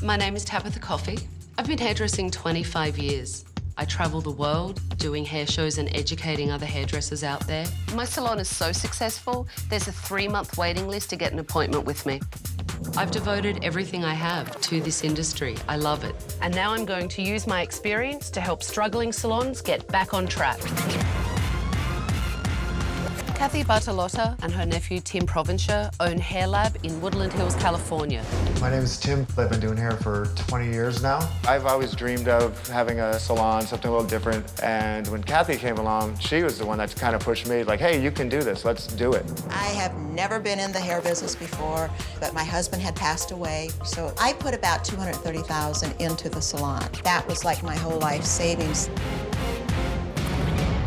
My name is Tabatha Coffee. I've been hairdressing 25 years. I travel the world doing hair shows and educating other hairdressers out there. My salon is so successful, there's a 3-month waiting list to get an appointment with me. I've devoted everything I have to this industry. I love it. And now I'm going to use my experience to help struggling salons get back on track. Kathy Bartolotta and her nephew Tim Provencher own Hair Lab in Woodland Hills, California. My name is Tim. I've been doing hair for 20 years now. I've always dreamed of having a salon, something a little different. And when Kathy came along, she was the one that kind of pushed me, like, hey, you can do this, let's do it. I have never been in the hair business before, but my husband had passed away. So I put about $230,000 into the salon. That was like my whole life savings.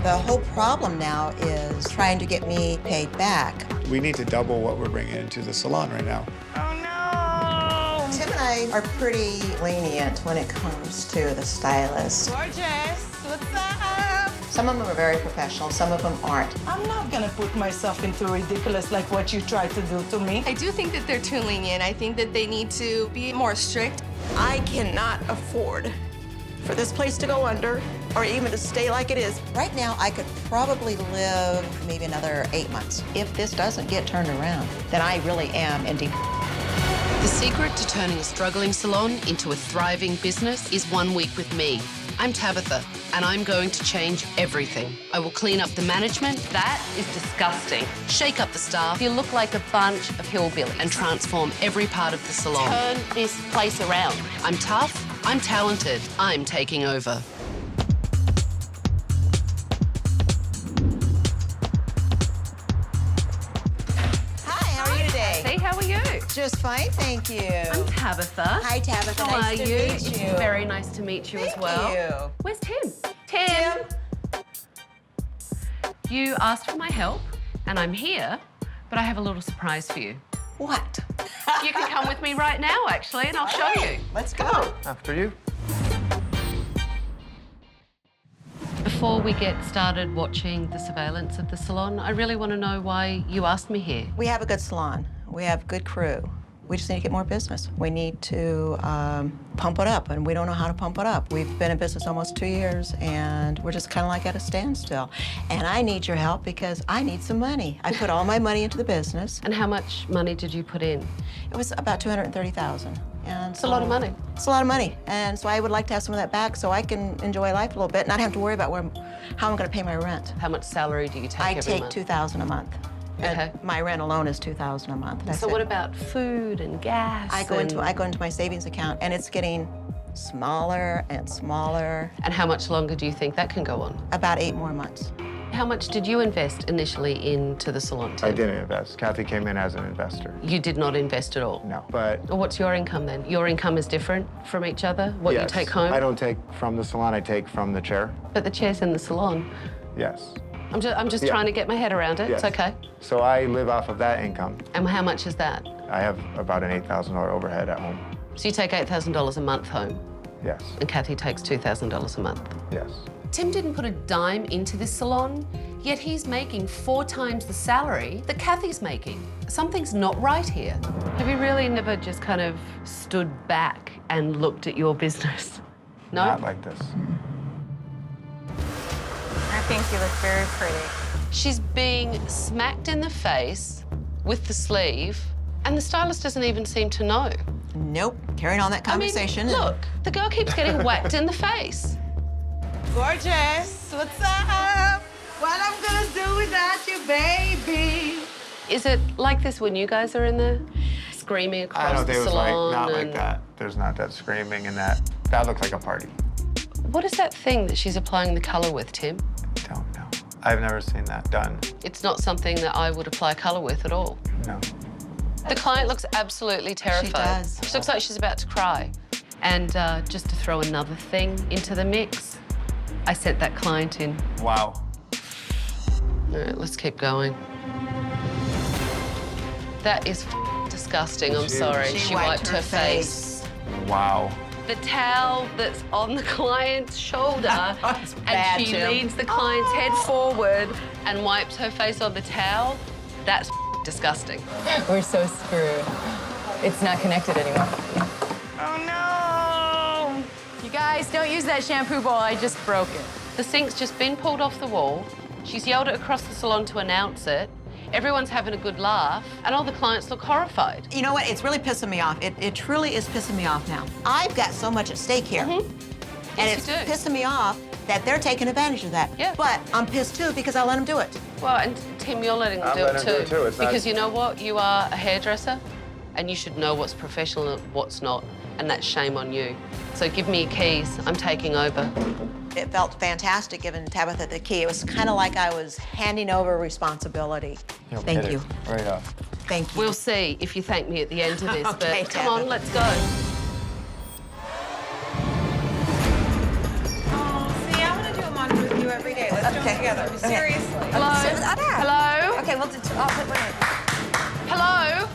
The whole problem now is trying to get me paid back. We need to double what we're bringing into the salon right now. Oh, no! Tim and I are pretty lenient when it comes to the stylists. Gorgeous, what's up? Some of them are very professional, some of them aren't. I'm not gonna put myself into ridiculous like what you tried to do to me. I do think that they're too lenient. I think that they need to be more strict. I cannot afford for this place to go under or even to stay like it is. Right now, I could probably live maybe another 8 months. If this doesn't get turned around, then I really am in deep. The secret to turning a struggling salon into a thriving business is 1 week with me. I'm Tabatha, and I'm going to change everything. I will clean up the management. That is disgusting. Shake up the staff. You look like a bunch of hillbillies. And transform every part of the salon. Turn this place around. I'm tough. I'm talented. I'm taking over. Hi, how are you today? Hey, how are you? Just fine, thank you. I'm Tabatha. Hi, Tabatha. How Nice are to you? meet It's you. very nice to meet you as well. Thank you. Where's Tim? Tim. You asked for my help, and I'm here, but I have a little surprise for you. What? You can come with me right now, actually, and I'll show you. Let's go. After you. Before we get started watching the surveillance of the salon, I really want to know why you asked me here. We have a good salon. We have good crew. We just need to get more business. We need to pump it up, and we don't know how to pump it up. We've been in business almost 2 years, and we're just kind of like at a standstill. And I need your help because I need some money. I put all my money into the business. And how much money did you put in? It was about $230,000. And It's a lot of money. It's a lot of money. And so I would like to have some of that back so I can enjoy life a little bit, not have to worry about how I'm going to pay my rent. How much salary do you take I every take month? $2,000 a month. Okay. And my rent alone is $2,000 a month. That's So it. what about food and gas? I go into my savings account, and it's getting smaller and smaller. And how much longer do you think that can go on? About 8 more months. How much did you invest initially into the salon, Tim? I didn't invest. Kathy came in as an investor. You did not invest at all? No, but Well, what's your income then? Your income is different from each other? What you yes, take home? I don't take from the salon, I take from the chair. But the chair's in the salon. Yes. I'm just Yeah. trying to get my head around it. Yes. It's okay. So I live off of that income. And how much is that? I have about an $8,000 overhead at home. So you take $8,000 a month home, Yes. and Kathy takes $2,000 a month. Yes. Tim didn't put a dime into this salon, yet he's making 4 times the salary that Kathy's making. Something's not right here. Have you really never just kind of stood back and looked at your business? No? Not like this. I think you look very pretty. She's being smacked in the face with the sleeve, and the stylist doesn't even seem to know. Nope. Carrying on that conversation. I mean, look, the girl keeps getting whacked in the face. Gorgeous, what's up? What I'm gonna do without you, baby? Is it like this when you guys are in there? Screaming across I don't the think it was salon? not like and- that. There's not that screaming and that. That looked like a party. What is that thing that she's applying the colour with, Tim? Don't know. I've never seen that done. It's not something that I would apply colour with at all. No. The client looks absolutely terrified. does. She looks like she's about to cry. And just to throw another thing into the mix, I sent that client in. Wow. All right, let's keep going. That is disgusting, I'm sorry. She wiped her face. Wow. The towel that's on the client's shoulder, That's bad, and she Tim. leans the client's head forward and wipes her face on the towel, that's disgusting. We're so screwed. It's not connected anymore. Oh no! You guys, don't use that shampoo bowl. I just broke it. The sink's just been pulled off the wall. She's yelled it across the salon to announce it. Everyone's having a good laugh, and all the clients look horrified. You know what? It's really pissing me off. It truly is pissing me off now. I've got so much at stake here. And Yes, it's you do. pissing me off that they're taking advantage of that. Yeah. But I'm pissed too because I let them do it. Well, and Tim, you're letting them I'm do letting it them do it too. It's not- Because you know what? You are a hairdresser, and you should know what's professional and what's not, and that's shame on you. So give me your keys. I'm taking over. It felt fantastic giving Tabatha the key. It was kind of like I was handing over responsibility. Thank you. Right off. Thank you. We'll see if you thank me at the end of this, Okay, but come on, Tabitha. let's go. Oh, see, I want to do a mantra with you every day. Let's do them together. Seriously. Hello? Hello? Okay, well, I'll put one in. Hello?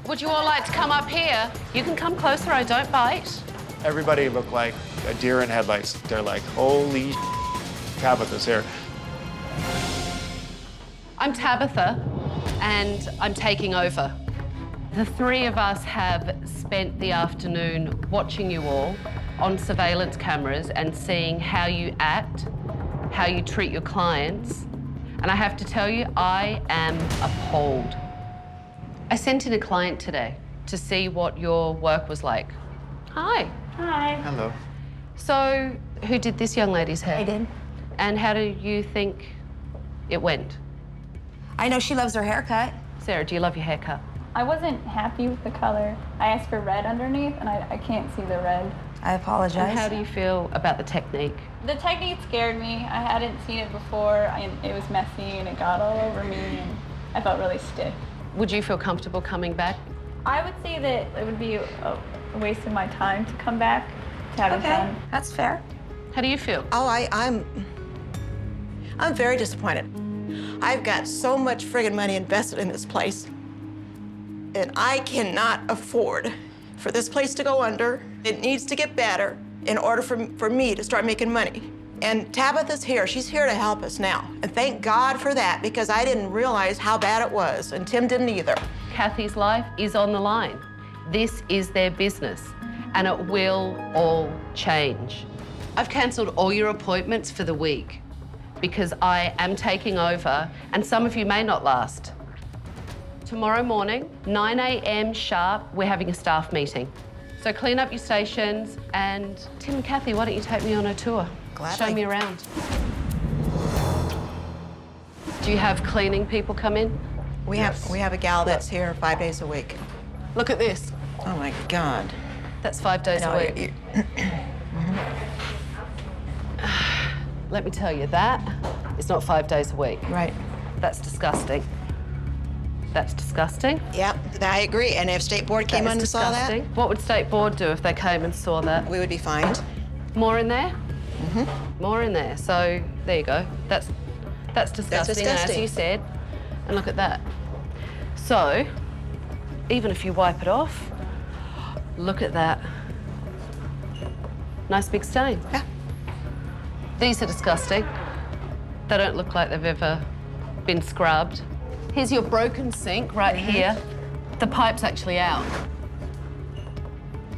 Would you all like to come up here? You can come closer, I don't bite. Everybody looked like a deer in headlights. They're like, holy Tabatha's here. I'm Tabatha, and I'm taking over. The three of us have spent the afternoon watching you all on surveillance cameras and seeing how you act, how you treat your clients. And I have to tell you, I am appalled. I sent in a client today to see what your work was like. Hi. Hi. Hello. So, who did this young lady's hair? I did. And how do you think it went? I know she loves her haircut. Sarah, do you love your haircut? I wasn't happy with the color. I asked for red underneath, and I can't see the red. I apologize. And how do you feel about the technique? The technique scared me. I hadn't seen it before, and it was messy, and it got all over me, and I felt really stiff. Would you feel comfortable coming back? I would say that it would be a waste of my time to come back to have it done. That's fair. How do you feel? Oh, I'm very disappointed. I've got so much friggin' money invested in this place, and I cannot afford for this place to go under. It needs to get better in order for me to start making money. And Tabatha's here. She's here to help us now. And thank God for that, because I didn't realize how bad it was, and Tim didn't either. Kathy's life is on the line. This is their business, and it will all change. I've cancelled all your appointments for the week because I am taking over, and some of you may not last. Tomorrow morning, 9 a.m. sharp, we're having a staff meeting. So clean up your stations, and Tim and Kathy, why don't you take me on a tour? Gladly. Show me around. Do you have cleaning people come in? We have a gal that's here 5 days a week. Look at this. Oh my God. That's 5 days No, a week. Let me tell you, that is not 5 days a week. Right. That's disgusting. That's disgusting. Yep, I agree. And if State Board came That in is and saw that, disgusting. What would State Board do if they came and saw that? we would be fined. More in there? More in there. So there you go. That's disgusting, as disgusting. you said. And look at that. So, even if you wipe it off, look at that. Nice big stain. Yeah. These are disgusting. They don't look like they've ever been scrubbed. Here's your broken sink right here. The pipe's actually out.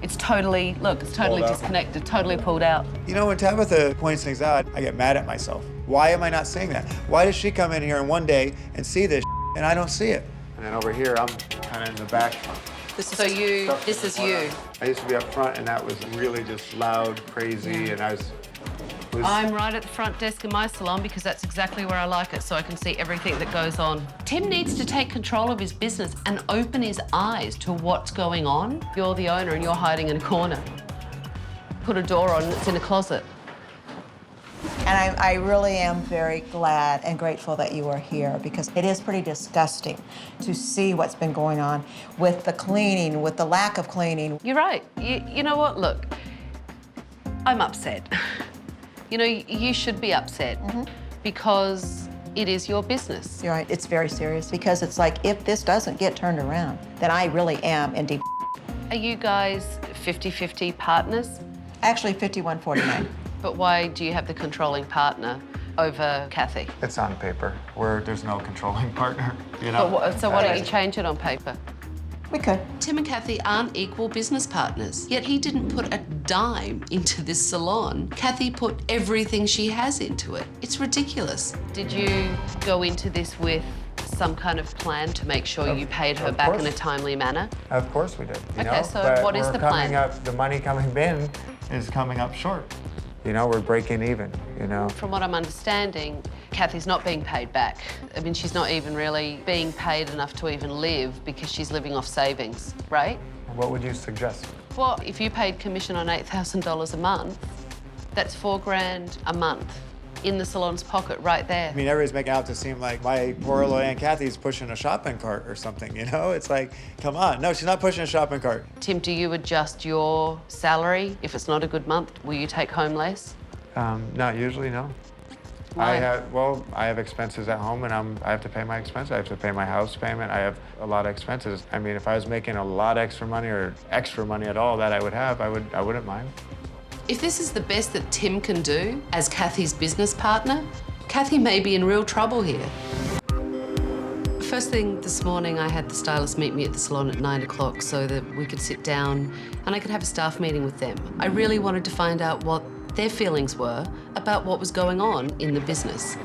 It's totally, look, it's totally Pulled out. disconnected, totally pulled out. You know, when Tabatha points things out, I get mad at myself. Why am I not seeing that? Why does she come in here in one day and see this and I don't see it? And then over here, I'm kind of in the back. This is you. I used to be up front, and that was really just loud, crazy, and I was I'm right at the front desk in my salon because that's exactly where I like it, so I can see everything that goes on. Tim needs to take control of his business and open his eyes to what's going on. You're the owner and you're hiding in a corner. Put a door on and it's in a closet. And I really am very glad and grateful that you are here, because it is pretty disgusting to see what's been going on with the cleaning, with the lack of cleaning. You're right. You know what? Look, I'm upset. You know, you should be upset because it is your business. You're right, it's very serious, because it's like, if this doesn't get turned around, then I really am in deep. Are you guys 50-50 partners? Actually, 51-49. But why do you have the controlling partner over Kathy? It's on paper, where there's no controlling partner, you know? So why don't you change it on paper? We could. Tim and Kathy aren't equal business partners, yet he didn't put a dime into this salon. Kathy put everything she has into it. It's ridiculous. Did you go into this with some kind of plan to make sure you paid her back in a timely manner? Of course we did. You know? So But what is the plan? the money coming in is coming up short. You know, we're breaking even, you know. From what I'm understanding, Kathy's not being paid back. I mean, she's not even really being paid enough to even live because she's living off savings, right? What would you suggest? Well, if you paid commission on $8,000 a month, that's $4,000 a month in the salon's pocket right there. I mean, everybody's making out to seem like my poor little Aunt Kathy's pushing a shopping cart or something, you know? It's like, come on. No, she's not pushing a shopping cart. Tim, do you adjust your salary? If it's not a good month, will you take home less? Not usually, no. Why? I have expenses at home, and I have to pay my expenses. I have to pay my house payment. I have a lot of expenses. I mean, if I was making a lot extra money or extra money at all that I would have, I wouldn't mind. If this is the best that Tim can do as Kathy's business partner, Kathy may be in real trouble here. First thing this morning, I had the stylist meet me at the salon at 9 o'clock so that we could sit down and I could have a staff meeting with them. I really wanted to find out what their feelings were about what was going on in the business.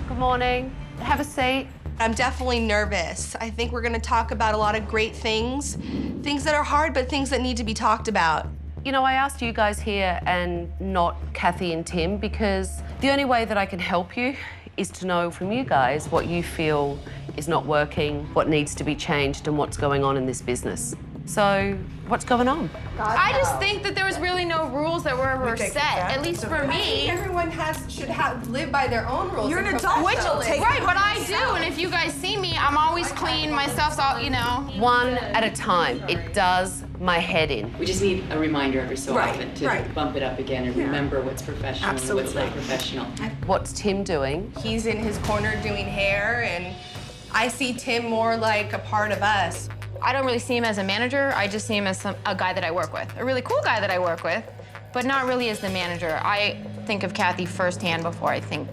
Good morning. Have a seat. I'm definitely nervous. I think we're gonna talk about a lot of great things that are hard, but things that need to be talked about. You know, I asked you guys here and not Kathy and Tim because the only way that I can help you is to know from you guys what you feel is not working, what needs to be changed, and what's going on in this business. So, what's going on? I just think that there was really no rules that were set, at least for me. Everyone should live by their own rules. You're an adult. Right, but I do, and if you guys see me, I'm always clean, my stuff's all, you know. One at a time. It does my head in. We just need a reminder every so often to bump it up again and remember what's professional and what's not professional. What's Tim doing? He's in his corner doing hair, and I see Tim more like a part of us. I don't really see him as a manager. I just see him as a guy that I work with, a really cool guy that I work with, but not really as the manager. I think of Kathy firsthand before I think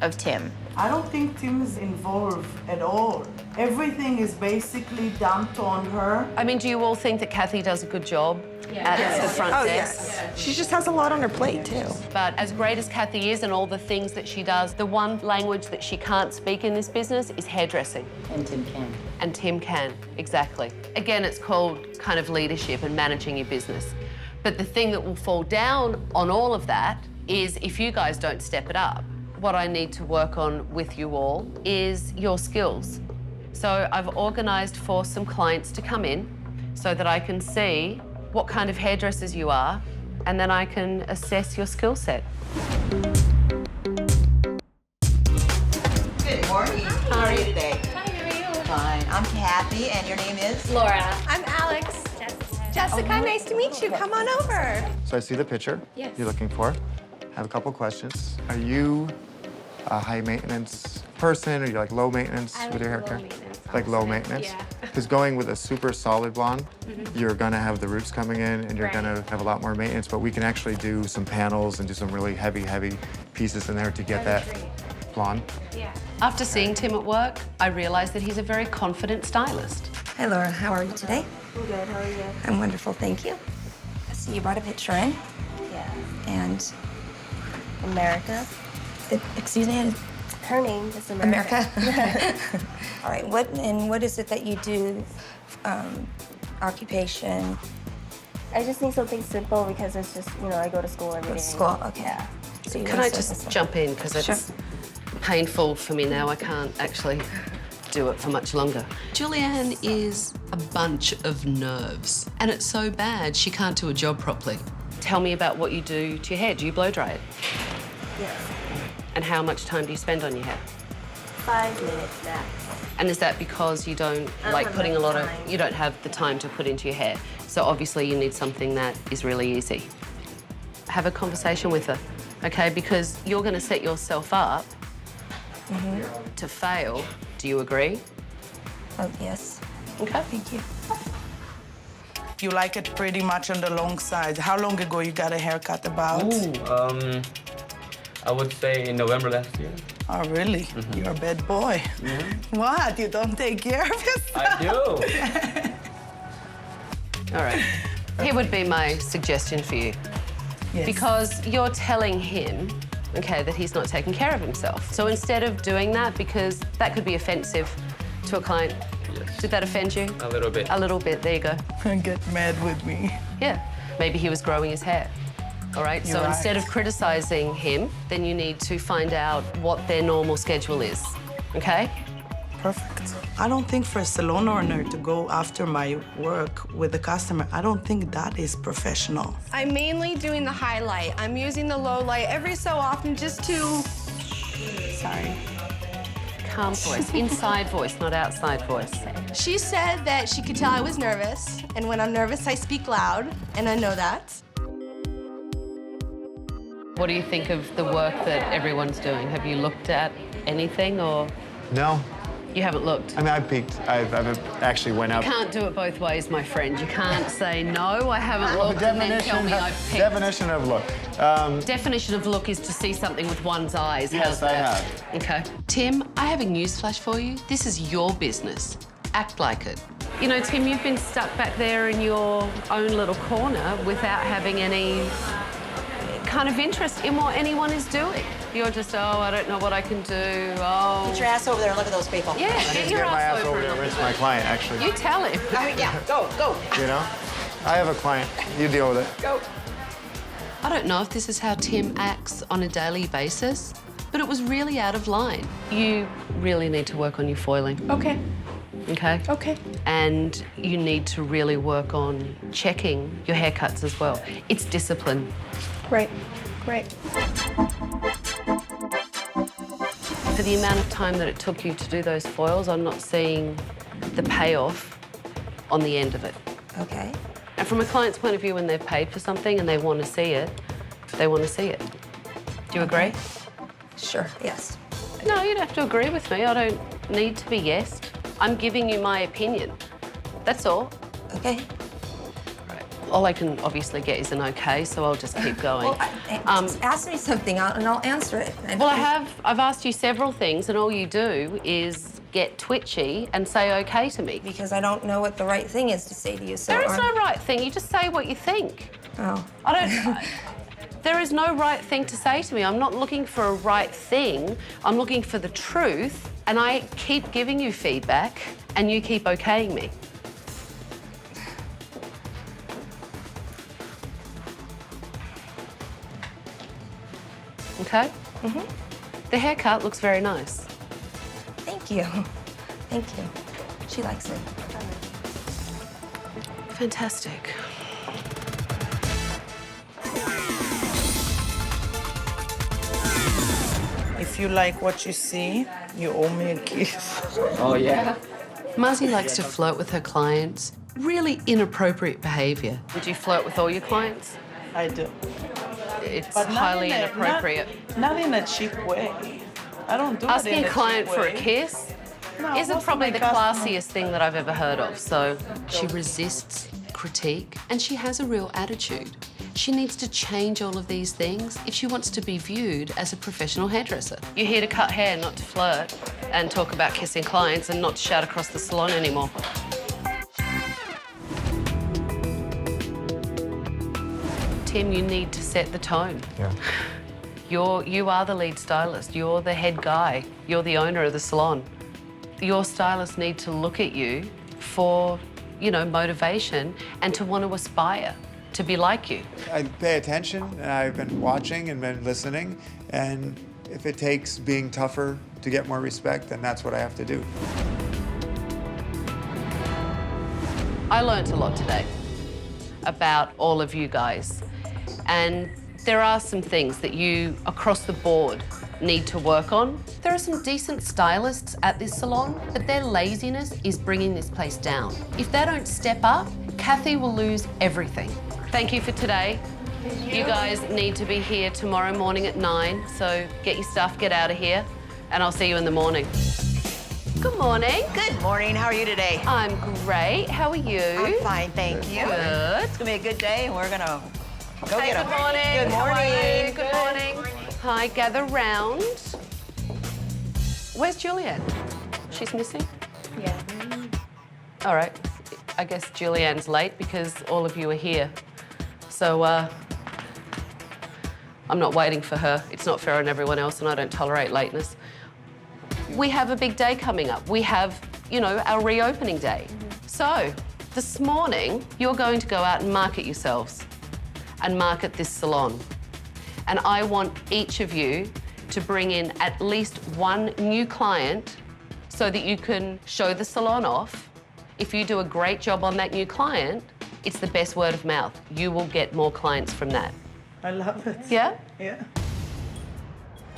of Tim. I don't think Tim is involved at all. Everything is basically dumped on her. I mean, do you all think that Kathy does a good job at the front desk? Yes. She just has a lot on her plate, too. But as great as Kathy is and all the things that she does, the one language that she can't speak in this business is hairdressing. And Tim can. And Tim can, exactly. Again, it's called kind of leadership and managing your business. But the thing that will fall down on all of that is if you guys don't step it up, what I need to work on with you all is your skills. So I've organised for some clients to come in so that I can see what kind of hairdressers you are, and then I can assess your skill set. Good morning. How are you today? Hi, how are you? Fine. I'm Kathy, and your name is? Laura. I'm Alex. Jessica, nice to meet you. Come on over. So I see the picture Yes. you're looking for. I have a couple questions. Are you a high maintenance person, or you like low maintenance with your hair care? Like low maintenance? Yeah. Because going with a super solid blonde, you're gonna have the roots coming in and you're gonna have a lot more maintenance, but we can actually do some panels and do some really heavy pieces in there to get that blonde. Yeah. After seeing Tim at work, I realised that he's a very confident stylist. Hi, Laura. How are you today? I'm good, how are you? I'm wonderful, thank you. I see you brought a picture in. Yeah. And America. excuse me? Her name is America. America? All right, what is it that you do? Occupation? I just need something simple because it's just, I go to school every day. School, okay. Yeah. So you Can want I to just service jump in, because it's painful for me now. I can't actually do it for much longer. Julianne is a bunch of nerves, and it's so bad she can't do a job properly. Tell me about what you do to your hair. Do you blow dry it? Yes. And how much time do you spend on your hair? 5 minutes max. And is that because you don't like putting you don't have the time to put into your hair? So obviously you need something that is really easy. Have a conversation with her, okay? Because you're gonna set yourself up to fail. Do you agree? Oh, yes. Okay. Thank you. You like it pretty much on the long side. How long ago you got a haircut about? I would say in November last year. Oh, really? You're a bad boy. What? You don't take care of yourself? I do. All right. Here would be my suggestion for you. Yes. Because you're telling him, okay, that he's not taking care of himself. So instead of doing that, because that could be offensive to a client. Yes. Did that offend you? A little bit. A little bit, there you go. Get mad with me. Yeah, maybe he was growing his hair. All right, so You're right. instead of criticizing him, then you need to find out what their normal schedule is, okay? Perfect. I don't think for a salon owner to go after my work with the customer, I don't think that is professional. I'm mainly doing the highlight. I'm using the low light every so often just to... Sorry. Calm voice, inside voice, not outside voice. She said that she could tell I was nervous, and when I'm nervous, I speak loud, and I know that. What do you think of the work that everyone's doing? Have you looked at anything or No. you haven't looked? I mean, I peeked. I've actually went up. You can't do it both ways, my friend. You can't say, no, I haven't Well, looked, and then tell me I've picked. Definition of look. Definition of look is to see something with one's eyes. Yes, How's I that? have. Okay. Tim, I have a newsflash for you. This is your business. Act like it. You know, Tim, you've been stuck back there in your own little corner without having any kind of interest in what anyone is doing. You're just, oh, I don't know what I can do. Oh. Get your ass over there and look at those people. Yeah, I need get to your get my ass over and there and look rinse at my them. client, actually. You tell him. Yeah, go. You know? I have a client. You deal with it. Go. I don't know if this is how Tim acts on a daily basis, but it was really out of line. You really need to work on your foiling. Okay. Okay? Okay. And you need to really work on checking your haircuts as well. It's discipline. Right. Right. For the amount of time that it took you to do those foils, I'm not seeing the payoff on the end of it. Okay. And from a client's point of view, when they've paid for something and they want to see it, they want to see it. Do you agree? Sure, yes. No, you don't have to agree with me. I don't need to be yes. I'm giving you my opinion. That's all. Okay. Right. All I can obviously get is an okay, so I'll just keep going. Well, just ask me something and I'll answer it. Well, I've asked you several things, and all you do is get twitchy and say okay to me. Because I don't know what the right thing is to say to you, so... There is no right thing. You just say what you think. Oh. There is no right thing to say to me. I'm not looking for a right thing. I'm looking for the truth, and I keep giving you feedback, and you keep okaying me. Okay? The haircut looks very nice. Thank you. Thank you. She likes it. Fantastic. If you like what you see, you owe me a kiss. Oh, yeah? Muzzy likes to flirt with her clients. Really inappropriate behaviour. Would you flirt with all your clients? I do. It's But not highly in a- inappropriate. Not in a cheap way. I don't do it Asking in a client cheap for a way. kiss No, isn't most of probably my the customers- classiest thing that I've ever heard of. So she resists critique, and she has a real attitude. She needs to change all of these things if she wants to be viewed as a professional hairdresser. You're here to cut hair, not to flirt and talk about kissing clients and not to shout across the salon anymore. Tim, you need to set the tone. Yeah. You are the lead stylist. You're the head guy. You're the owner of the salon. Your stylists need to look at you for, you know, motivation and to want to aspire to be like you. I pay attention, and I've been watching and been listening, and if it takes being tougher to get more respect, then that's what I have to do. I learnt a lot today about all of you guys, and there are some things that you, across the board, need to work on. There are some decent stylists at this salon, but their laziness is bringing this place down. If they don't step up, Kathy will lose everything. Thank you for today. You guys need to be here tomorrow morning at 9, so get your stuff, get out of here, and I'll see you in the morning. Good morning. Good morning. How are you today? I'm great. How are you? I'm fine, thank you. Good. It's gonna be a good day, and we're gonna go get 'em. Good morning. Good How are you? morning. Good morning. Hi, gather round. Where's Julianne? She's missing? Yeah. All right. I guess Julianne's late because all of you are here. So, I'm not waiting for her. It's not fair on everyone else, and I don't tolerate lateness. We have a big day coming up. We have, you know, our reopening day. So, this morning, you're going to go out and market yourselves and market this salon. And I want each of you to bring in at least one new client so that you can show the salon off. If you do a great job on that new client, it's the best word of mouth. You will get more clients from that. I love it. Yeah? Yeah.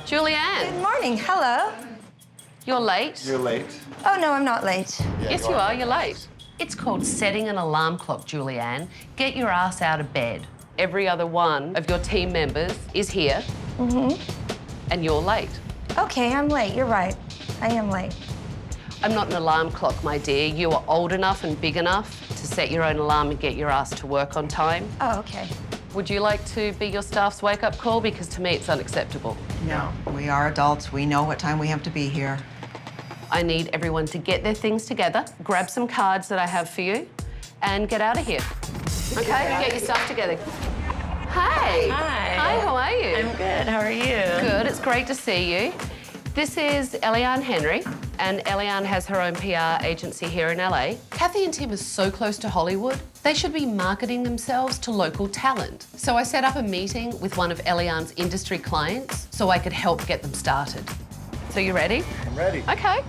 Julianne. Good morning. Hello. You're late. You're late. Oh, no, I'm not late. Yes, you are. You're late. It's called setting an alarm clock, Julianne. Get your ass out of bed. Every other one of your team members is here, and you're late. Okay, I'm late. You're right. I am late. I'm not an alarm clock, my dear. You are old enough and big enough to set your own alarm and get your ass to work on time. Oh, okay. Would you like to be your staff's wake-up call? Because to me, it's unacceptable. No, we are adults. We know what time we have to be here. I need everyone to get their things together, grab some cards that I have for you, and get out of here. Okay? Get your stuff together. Hey. Hi. Hi, how are you? I'm good. How are you? Good. It's great to see you. This is Eliane Henry, and Eliane has her own PR agency here in LA. Kathy and Tim are so close to Hollywood, they should be marketing themselves to local talent. So I set up a meeting with one of Eliane's industry clients so I could help get them started. So you ready? I'm ready. Okay.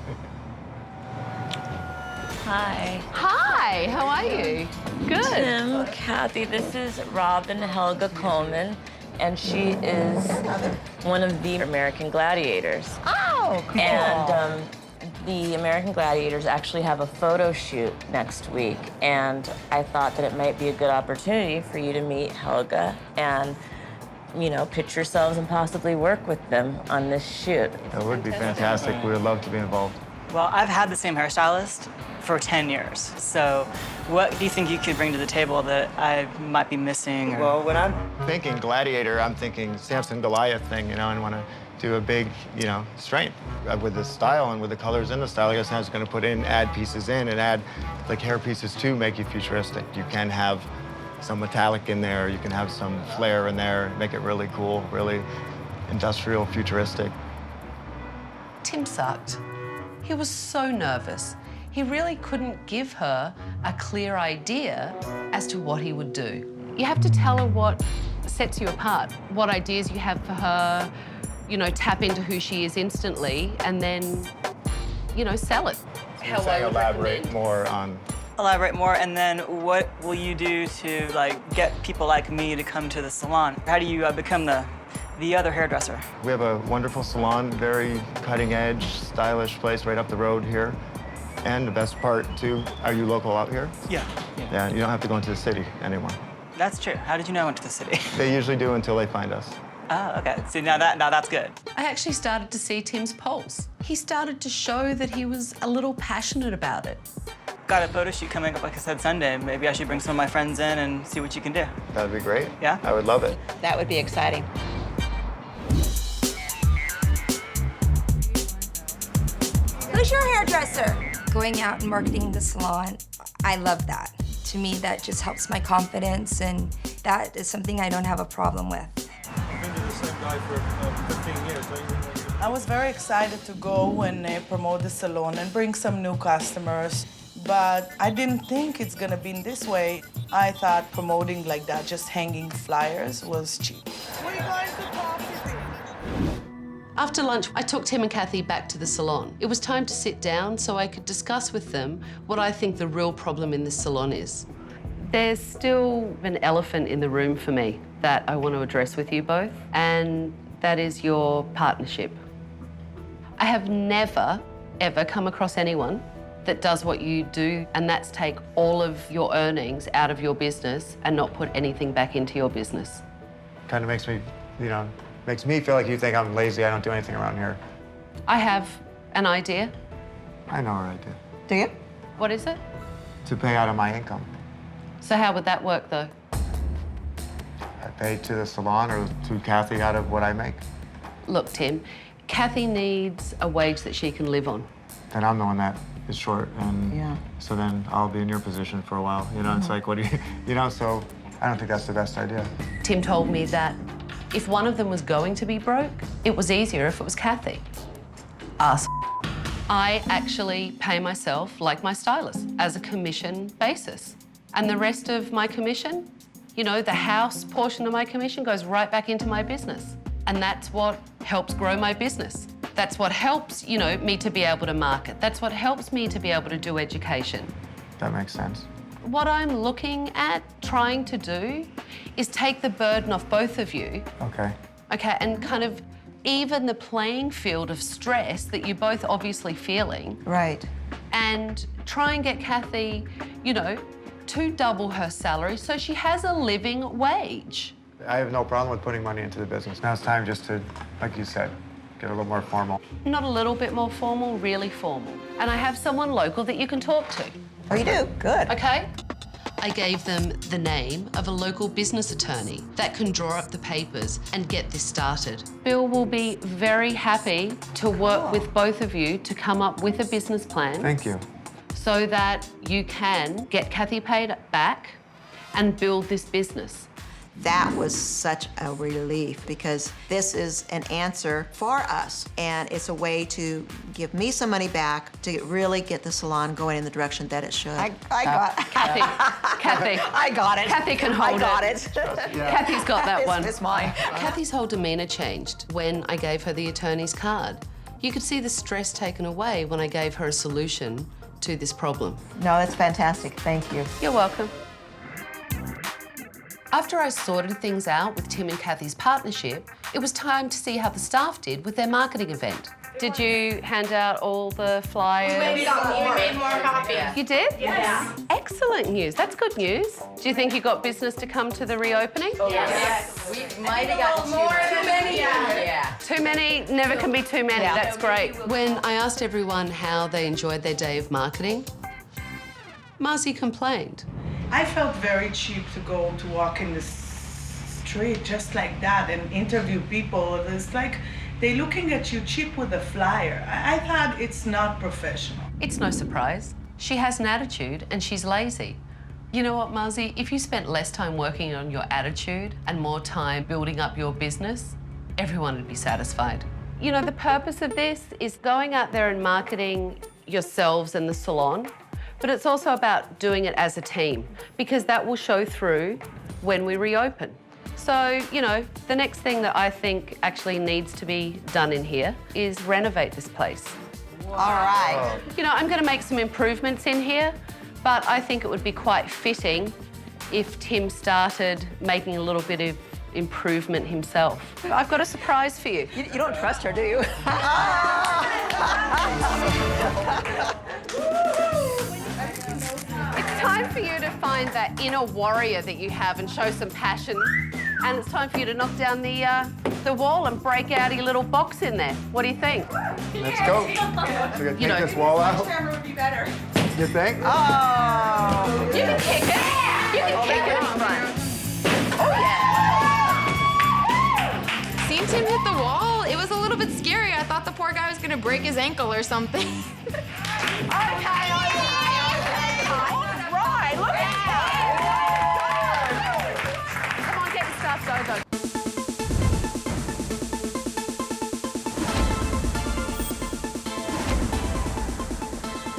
Hi. Hi, how are you? Good. Tim, Kathy, this is Robin Helga Coleman, and she is one of the American Gladiators. Oh, cool. And the American Gladiators actually have a photo shoot next week, and I thought that it might be a good opportunity for you to meet Helga and, you know, pitch yourselves and possibly work with them on this shoot. That would be fantastic. We would love to be involved. Well, I've had the same hairstylist for 10 years. So what do you think you could bring to the table that I might be missing? Or... Well, when I'm thinking Gladiator, I'm thinking Samson Goliath thing, you know, and want to do a big, you know, strength with the style and with the colors in the style. I guess I was going to put in, add pieces in and add like hair pieces to make you futuristic. You can have some metallic in there. You can have some flair in there, make it really cool, really industrial, futuristic. Tim sucked. He was so nervous. He really couldn't give her a clear idea as to what he would do. You have to tell her what sets you apart, what ideas you have for her, you know, tap into who she is instantly, and then, you know, sell it. How I would elaborate more on. Elaborate more, and then what will you do to, like, get people like me to come to the salon? How do you become the other hairdresser? We have a wonderful salon, very cutting-edge, stylish place right up the road here. And the best part, too, are you local out here? Yeah. Yeah, you don't have to go into the city anymore. That's true. How did you know I went to the city? They usually do until they find us. Oh, okay. See, now that's good. I actually started to see Tim's pulse. He started to show that he was a little passionate about it. Got a photo shoot coming up, like I said, Sunday. Maybe I should bring some of my friends in and see what you can do. That'd be great. Yeah? I would love it. That would be exciting. Who's your hairdresser? Going out and marketing the salon, I love that. To me, that just helps my confidence, and that is something I don't have a problem with. I've been to the same guy for 15 years. I was very excited to go and promote the salon and bring some new customers, but I didn't think it's gonna be in this way. I thought promoting like that, just hanging flyers, was cheap. After lunch, I took Tim and Kathy back to the salon. It was time to sit down so I could discuss with them what I think the real problem in this salon is. There's still an elephant in the room for me that I want to address with you both, and that is your partnership. I have never, ever come across anyone that does what you do, and that's take all of your earnings out of your business and not put anything back into your business. Kind of makes me, you know, makes me feel like you think I'm lazy, I don't do anything around here. I have an idea. I know our idea. Do you? What is it? To pay out of my income. So how would that work, though? I pay to the salon or to Kathy out of what I make. Look, Tim, Kathy needs a wage that she can live on. Then I'm the one that is short, and Yeah. so then I'll be in your position for a while. You know, it's like, what do you, you know, so I don't think that's the best idea. Tim told me that if one of them was going to be broke, it was easier if it was Kathy. Us. I actually pay myself like my stylist as a commission basis. And the rest of my commission, you know, the house portion of my commission goes right back into my business. And that's what helps grow my business. That's what helps, you know, me to be able to market. That's what helps me to be able to do education. That makes sense. What I'm looking at trying to do is take the burden off both of you. Okay. Okay, and kind of even the playing field of stress that you're both obviously feeling. Right. And try and get Kathy, you know, to double her salary so she has a living wage. I have no problem with putting money into the business. Now it's time just to, like you said, get a little more formal. Not a little bit more formal, really formal. And I have someone local that you can talk to. Oh, you do? Good. Okay. I gave them the name of a local business attorney that can draw up the papers and get this started. Bill will be very happy to work with both of you to come up with a business plan. Thank you. So that you can get Kathy paid back and build this business. That was such a relief because this is an answer for us, and it's a way to give me some money back to really get the salon going in the direction that it should. I got it. Kathy. I got it. Kathy can hold I got it. it. Kathy's got that one. It's mine. Kathy's whole demeanor changed when I gave her the attorney's card. You could see the stress taken away when I gave her a solution to this problem. No, that's fantastic. Thank you. You're welcome. After I sorted things out with Tim and Kathy's partnership, it was time to see how the staff did with their marketing event. Did you hand out all the flyers? We made more copies. You did? Yes. Excellent news. That's good news. Do you think you got business to come to the reopening? Yes. We might have gotten too many. Yeah. Too many never can be too many. Yeah. That's great. When I asked everyone how they enjoyed their day of marketing, Marzi complained. I felt very cheap to go to walk in the street just like that and interview people. It's like they're looking at you cheap with a flyer. I thought it's not professional. It's no surprise. She has an attitude and she's lazy. You know what, Marzi? If you spent less time working on your attitude and more time building up your business, everyone would be satisfied. You know, the purpose of this is going out there and marketing yourselves and the salon, but it's also about doing it as a team because that will show through when we reopen. So, you know, the next thing that I think actually needs to be done in here is renovate this place. All right. You know, I'm going to make some improvements in here, but I think it would be quite fitting if Tim started making a little bit of improvement himself. I've got a surprise for you. You don't trust her, do you? It's time for you to find that inner warrior that you have and show some passion. And it's time for you to knock down the wall and break out your little box in there. What do you think? Let's go. So we You know, take this wall out. Camera would be better. You think? Oh. You can kick it. You can kick it in front. Seeing Tim hit the wall, it was a little bit scary. I thought the poor guy was gonna break his ankle or something. Right, look at Come on, get the stuff, go.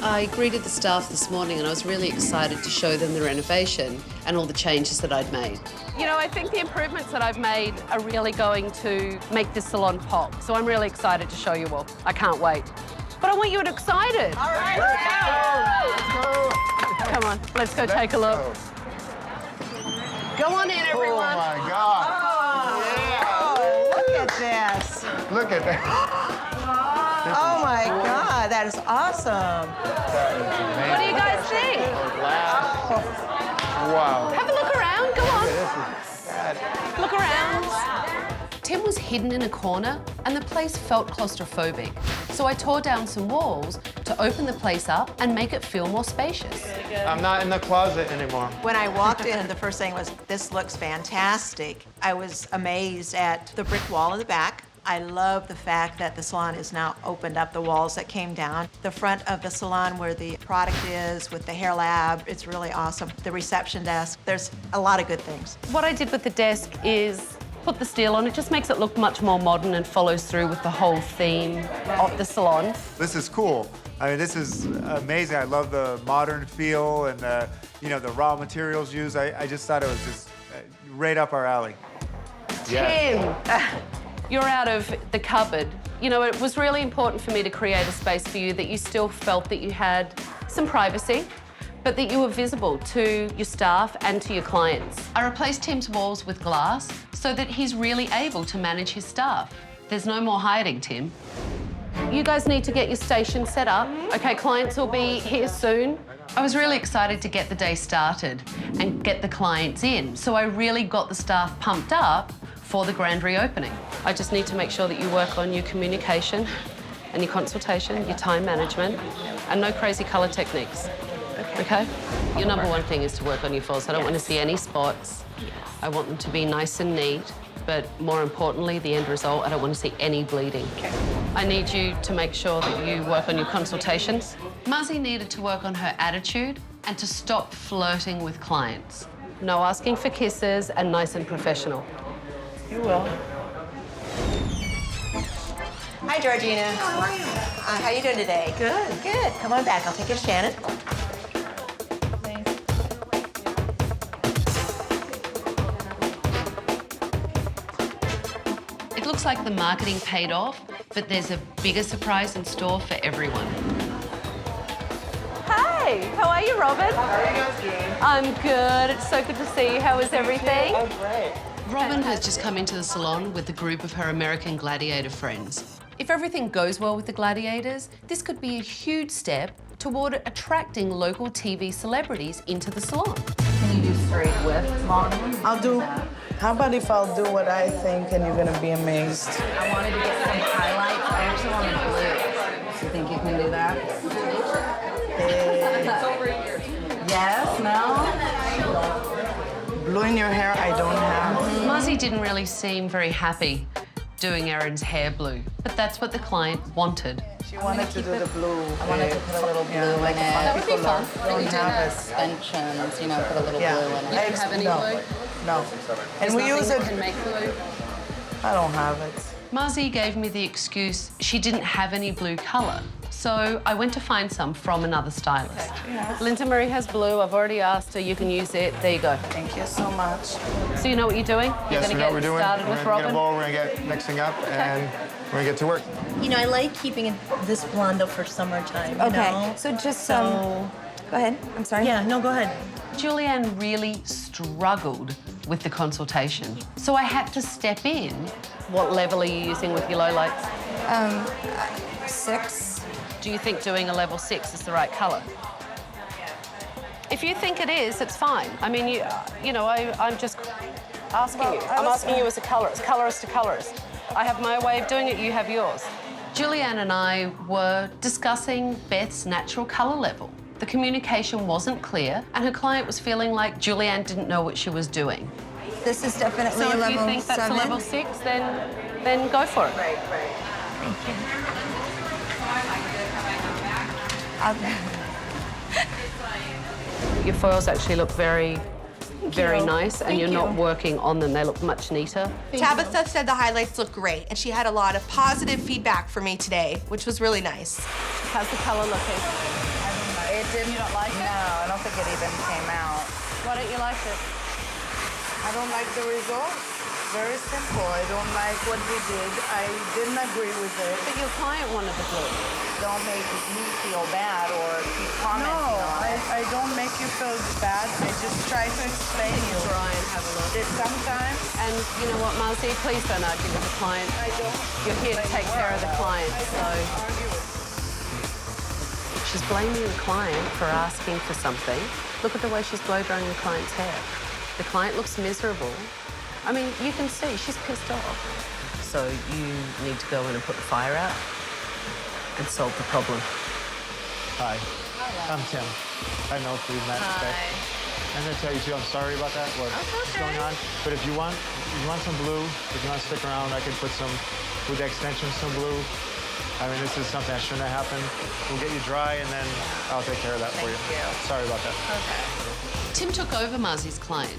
I greeted the staff this morning and I was really excited to show them the renovation and all the changes that I'd made. You know, I think the improvements that I've made are really going to make this salon pop. So I'm really excited to show you all. I can't wait. But I want you excited. All right, let's go. Come on, let's go take a look. Go on in, everyone. Oh my God. Oh, look at this. Look at that. Oh my God, that is awesome. What do you guys think? Wow. Have a look around, go on. Look around. Tim was hidden in a corner and the place felt claustrophobic. So I tore down some walls to open the place up and make it feel more spacious. I'm not in the closet anymore. When I walked in, the first thing was, this looks fantastic. I was amazed at the brick wall in the back. I love the fact that the salon is now opened up, the walls that came down. The front of the salon where the product is with the hair lab, it's really awesome. The reception desk, there's a lot of good things. What I did with the desk is put the steel on. It just makes it look much more modern and follows through with the whole theme of the salon. This is cool. I mean, this is amazing. I love the modern feel and the, you know, the raw materials used. I just thought it was just right up our alley. Tim, you're out of the cupboard. You know, it was really important for me to create a space for you that you still felt that you had some privacy, but that you were visible to your staff and to your clients. I replaced Tim's walls with glass so that he's really able to manage his staff. There's no more hiding, Tim. You guys need to get your station set up. Okay, clients will be here soon. I was really excited to get the day started and get the clients in, so I really got the staff pumped up for the grand reopening. I just need to make sure that you work on your communication and your consultation, your time management, and no crazy colour techniques. Okay? Your number one thing is to work on your falls. I don't want to see any spots. I want them to be nice and neat, but more importantly, the end result, I don't want to see any bleeding. Okay. I need you to make sure that you work on your consultations. Muzzy needed to work on her attitude and to stop flirting with clients. No asking for kisses and nice and professional. You will. Hi, Georgina. How are you? How you doing today? Good. Good. Come on back. I'll take you to Shannon. It looks like the marketing paid off, but there's a bigger surprise in store for everyone. Hey, how are you, Robin? How are you guys doing? I'm good. It's so good to see you. How is everything? Oh, great. Robin has just come into the salon with a group of her American Gladiator friends. If everything goes well with the Gladiators, this could be a huge step toward attracting local TV celebrities into the salon. Can you do straight with long? I'll do. How about if I'll do what I think and you're gonna be amazed? I wanted to get some highlights. I actually wanted blue. You think you can do that? Yes, no? Blue in your hair, I don't have. Muzzy didn't really seem very happy doing Erin's hair blue, but that's what the client wanted. She wanted to do the blue. I wanted to put a little blue in it. That would be fun. Don't have extensions, you know, put a little blue in it. You don't have any blue? No. And we use it. Can make blue. I don't have it. Muzzy gave me the excuse she didn't have any blue colour, so I went to find some from another stylist. Yes. Linda Marie has blue. I've already asked her. You can use it. There you go. Thank you so much. So you know what you're doing? You're Yes, going we to know what get we're doing. started We're with gonna get a Robin. bowl, we're gonna get mixing up, and we're gonna get to work. You know, I like keeping it this blondo for summertime. Okay, You know? so just So, go ahead. I'm sorry. yeah, no, go ahead. Julianne really struggled with the consultation, so I had to step in. What level are you using with your lowlights? 6. Do you think doing a level 6 is the right colour? If you think it is, it's fine. I mean, you know, I'm just asking you. I'm asking you as a colorist, colorist to colorist. I have my way of doing it, you have yours. Julianne and I were discussing Beth's natural colour level. The communication wasn't clear, and her client was feeling like Julianne didn't know what she was doing. This is definitely So a if level you think that's 7. a level 6, then go for it. Right. Thank you. Your foils actually look very nice, and Thank you're not you. working on them. They look much neater. Tabitha said the highlights look great, and she had a lot of positive feedback for me today, which was really nice. How's the colour looking? It didn't. You don't like it? No, I don't think it even came out. Why don't you like it? I don't like the result. Very simple. I don't like what we did. I didn't agree with it. But your client wanted the blue. Don't make me feel bad or keep commenting No, on it. I don't make you feel bad. I just try to explain you. Try and have a look. That sometimes And you know what, Marcy? Please don't argue with the client. I don't. You're here to take care of the client, so... Argue with She's blaming the client for asking for something. Look at the way she's blow-drying the client's hair. The client looks miserable. I mean, you can see she's pissed off. So you need to go in and put the fire out and solve the problem. Hi, I'm Tim. I know if we met today. I'm gonna tell you too, I'm sorry about that, what's going on. But if you want some blue, if you want to stick around, I can put some with the extensions some blue. I mean, this is something that shouldn't have happened. We'll get you dry, and then I'll take care of that for you. Sorry about that. Okay. Tim took over Muzzy's client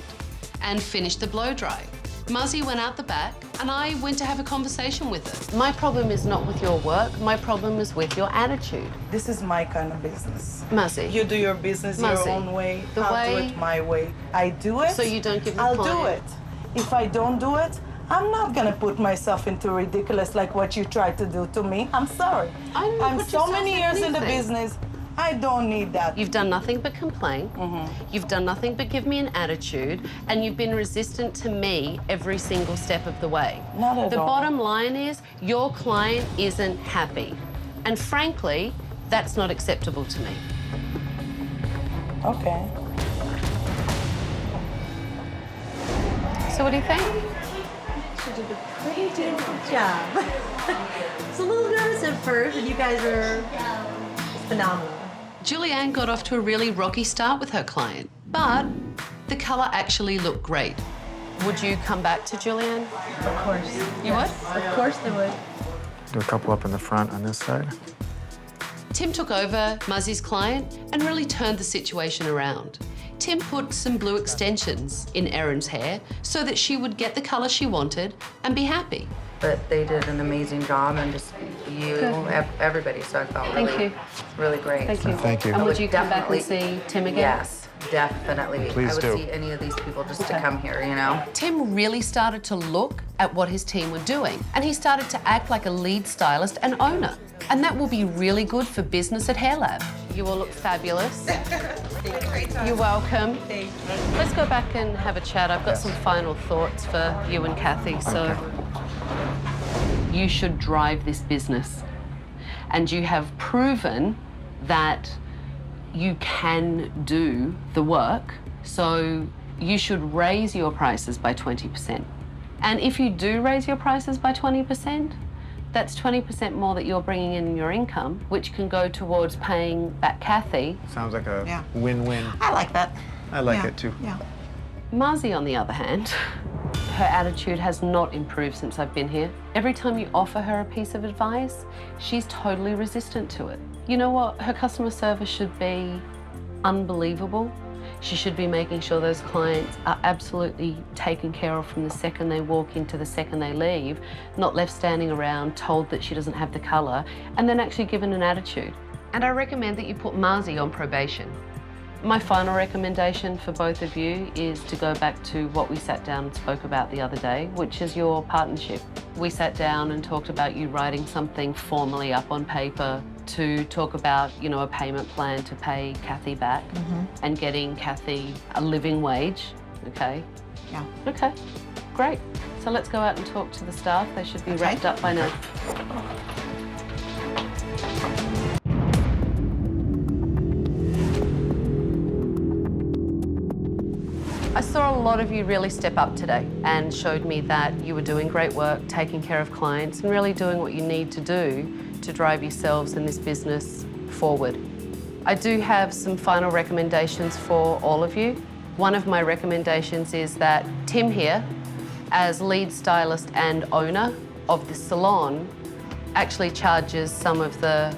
and finished the blow dry. Muzzy went out the back, and I went to have a conversation with her. My problem is not with your work. My problem is with your attitude. This is my kind of business. Muzzy. You do your business Muzzy. your own way. The I'll do way- it my way. I do it. So you don't give the I'll do client- it. If I don't do it, I'm not gonna put myself into ridiculous like what you tried to do to me. I'm sorry. I'm put so yourself many in years in the anything. business. I don't need that. You've done nothing but complain. You've done nothing but give me an attitude, and you've been resistant to me every single step of the way. Not at The all. bottom line is your client isn't happy. And frankly, that's not acceptable to me. Okay. So what do you think? She did a pretty good job. It's a little nervous at first, but you guys are phenomenal. Julianne got off to a really rocky start with her client, but the colour actually looked great. Would you come back to Julianne? Of course. You would? Of course they would. Do a couple up in the front on this side. Tim took over Muzzy's client and really turned the situation around. Tim put some blue extensions in Erin's hair so that she would get the colour she wanted and be happy. But they did an amazing job, and just you, everybody. So I felt really great. Thank you. Thank you. And I would you come back and see Tim again? Yes, definitely. Please I would do. see any of these people just to come here, you know? Tim really started to look at what his team were doing, and he started to act like a lead stylist and owner. And that will be really good for business at Hair Lab. You all look fabulous. You're welcome. Let's go back and have a chat. I've got some final thoughts for you and Kathy. So you should drive this business. And you have proven that you can do the work. So you should raise your prices by 20%. And if you do raise your prices by 20%, that's 20% more that you're bringing in your income, which can go towards paying back Kathy. Sounds like a win-win. I like that. I like it too. Yeah. Muzzy, on the other hand, her attitude has not improved since I've been here. Every time you offer her a piece of advice, she's totally resistant to it. You know what? Her customer service should be unbelievable. She should be making sure those clients are absolutely taken care of from the second they walk in to the second they leave, not left standing around told that she doesn't have the colour, and then actually given an attitude. And I recommend that you put Muzzy on probation. My final recommendation for both of you is to go back to what we sat down and spoke about the other day, which is your partnership. We sat down and talked about you writing something formally up on paper to talk about, you know, a payment plan to pay Kathy back and getting Kathy a living wage, okay? Yeah. Okay, great. So let's go out and talk to the staff. They should be wrapped up by now. I saw a lot of you really step up today and showed me that you were doing great work, taking care of clients and really doing what you need to do to drive yourselves in this business forward. I do have some final recommendations for all of you. One of my recommendations is that Tim here, as lead stylist and owner of the salon, actually charges some of the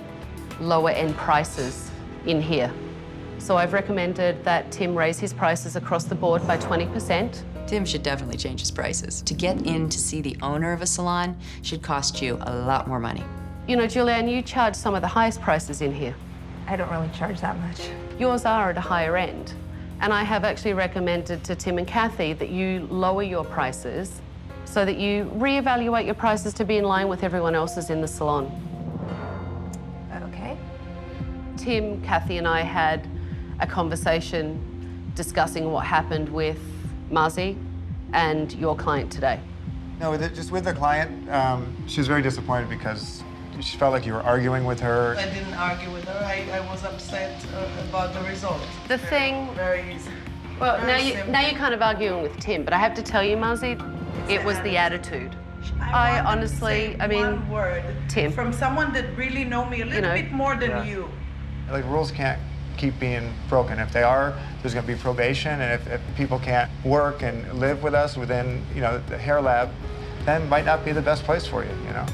lower end prices in here. So I've recommended that Tim raise his prices across the board by 20%. Tim should definitely change his prices. To get in to see the owner of a salon should cost you a lot more money. You know, Julianne, you charge some of the highest prices in here. I don't really charge that much. Yours are at a higher end. And I have actually recommended to Tim and Kathy that you lower your prices so that you reevaluate your prices to be in line with everyone else's in the salon. Okay. Tim, Kathy and I had a conversation discussing what happened with Muzzy and your client today. No, just with the client, she was very disappointed because she felt like you were arguing with her. I didn't argue with her. I was upset about the result. The thing... Very easy. Well, Very now you're kind of arguing with Tim, but I have to tell you, Muzzy, it was the attitude. I honestly, I mean, one word Tim. From someone that really know me a little bit more than you. Like, rules can't keep being broken. If they are, there's going to be probation, and if people can't work and live with us within, you know, the Hair Lab, then might not be the best place for you, you know?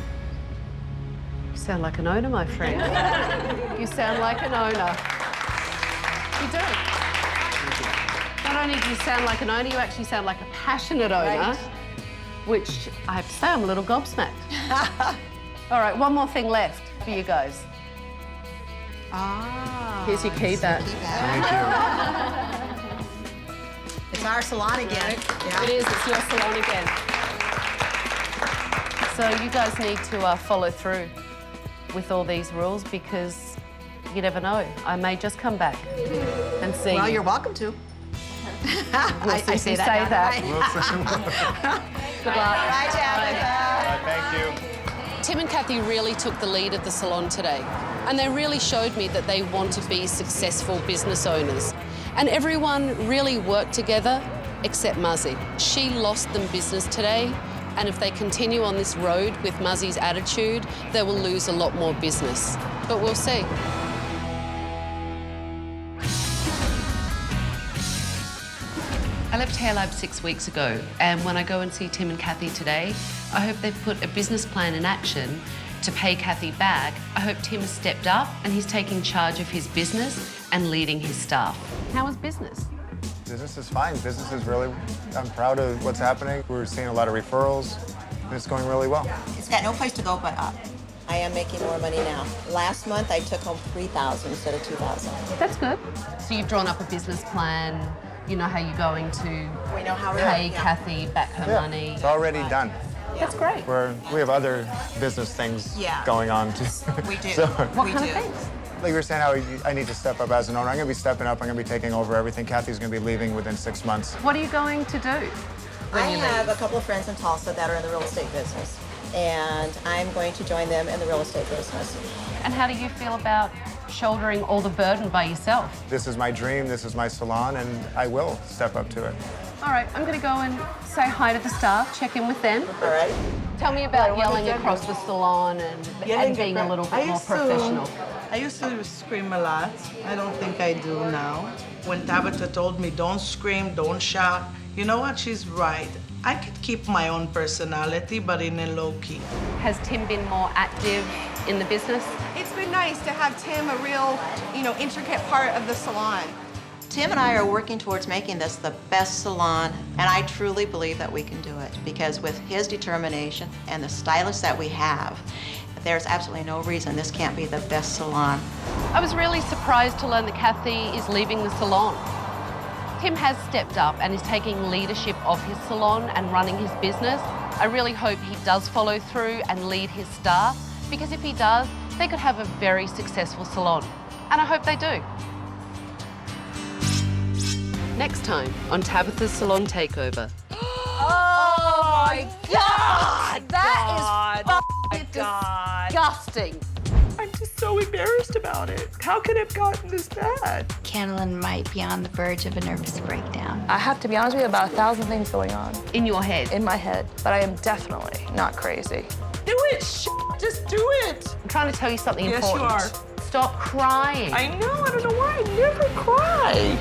You sound like an owner, my friend. You sound like an owner. You do. Not only do you sound like an owner, you actually sound like a passionate owner, Right. which I have to say, I'm a little gobsmacked. All right, one more thing left for you guys. Here's your key back. Thank you. It's our salon again. Yeah. It is, it's your salon again. So you guys need to follow through with all these rules because you never know. I may just come back and see Well, you. you're welcome to. We'll see if you say that. Good luck. Bye, Tabitha. Thank you. Tim and Kathy really took the lead at the salon today, and they really showed me that they want to be successful business owners. And everyone really worked together except Muzzy. She lost them business today, and if they continue on this road with Muzzy's attitude, they will lose a lot more business. But we'll see. I left Hair Lab 6 weeks ago, and when I go and see Tim and Kathy today, I hope they've put a business plan in action to pay Kathy back. I hope Tim has stepped up and he's taking charge of his business and leading his staff. How is business? Business is fine. Business is really, I'm proud of what's happening. We're seeing a lot of referrals, and it's going really well. It's got no place to go but up. I am making more money now. Last month, I took home $3,000 instead of $2,000. That's good. So you've drawn up a business plan. You know how you're going to We know how we're pay yeah. Kathy back her money. It's already done. That's great. We have other business things going on too. We do. What we kind do. of things? Like we were saying, how I need to step up as an owner. I'm going to be stepping up. I'm going to be taking over everything. Kathy's going to be leaving within 6 months. What are you going to do? I have a couple of friends in Tulsa that are in the real estate business, and I'm going to join them in the real estate business. And how do you feel about shouldering all the burden by yourself? This is my dream. This is my salon, and I will step up to it. All right, I'm going to go and say hi to the staff, check in with them. All right. Tell me about yelling across the salon and being a little bit more professional. I used to scream a lot. I don't think I do now. When Tabatha told me, don't scream, don't shout, you know what? She's right. I could keep my own personality, but in a low key. Has Tim been more active in the business? It's been nice to have Tim a real, intricate part of the salon. Tim and I are working towards making this the best salon, and I truly believe that we can do it because with his determination and the stylists that we have, there's absolutely no reason this can't be the best salon. I was really surprised to learn that Kathy is leaving the salon. Tim has stepped up and is taking leadership of his salon and running his business. I really hope he does follow through and lead his staff, because if he does, they could have a very successful salon. And I hope they do. Next time on Tabatha's Salon Takeover. Oh my God! That is disgusting. I'm just so embarrassed about it. How could it have gotten this bad? Candlin might be on the verge of a nervous breakdown. I have to be honest with you, about 1,000 things going on. In your head? In my head. But I am definitely not crazy. Do it, just do it. I'm trying to tell you something Yes, you important. are. Stop crying. I know, I don't know why I never cry.